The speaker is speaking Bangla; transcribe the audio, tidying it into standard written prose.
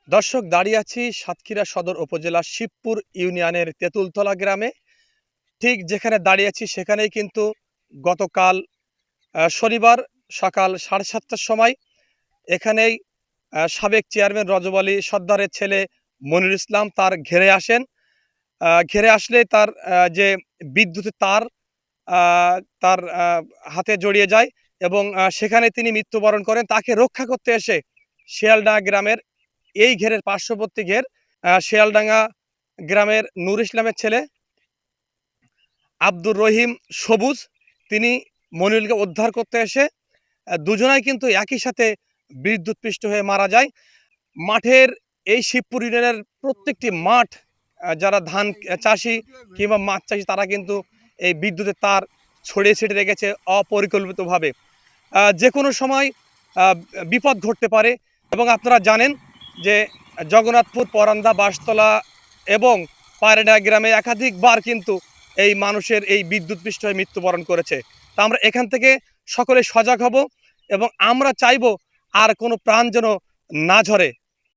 দর্শক, দাঁড়িয়ে আছি সাতক্ষীরা সদর উপজেলার শিবপুর ইউনিয়নের তেঁতুলতলা গ্রামে। ঠিক যেখানে দাঁড়িয়ে আছি সেখানেই কিন্তু গতকাল শনিবার সকাল 7:30টার সময় এখানেই সাবেক চেয়ারম্যান রজব আলী সর্দারের ছেলে মনিরুল ইসলাম তার ঘেরে আসেন। ঘেরে আসলে তার যে বিদ্যুতের তার তার হাতে জড়িয়ে যায় এবং সেখানে তিনি মৃত্যুবরণ করেন। তাকে রক্ষা করতে এসে শিয়ালডাঙ্গা গ্রামের এই ঘেরের পার্শ্ববর্তী ঘের শিয়ালডাঙ্গা গ্রামের নূর ইসলামের ছেলে আব্দুর রহিম সবুজ, তিনি মনিরুলকে উদ্ধার করতে এসে দুজনাই কিন্তু একই সাথে বিদ্যুৎপৃষ্ট হয়ে মারা যায়। মাঠের এই শিবপুর ইউনিয়নের প্রত্যেকটি মাঠ, যারা ধান চাষি কিংবা মাছ চাষি, তারা কিন্তু এই বিদ্যুতের তার ছড়িয়ে ছিটিয়ে রেখেছে অপরিকল্পিতভাবে। যে কোনো সময় আহ, বিপদ ঘটতে পারে। এবং আপনারা জানেন যে জগন্নাথপুর, পরান্দা, বাঁশতলা এবং পায়রাডাঙ্গা গ্রামে একাধিকবার কিন্তু এই মানুষের এই বিদ্যুৎপৃষ্ট হয়ে মৃত্যুবরণ করেছে। তা আমরা এখান থেকে সকলে সজাগ হব এবং আমরা চাইব আর কোনো প্রাণ যেন না ঝরে।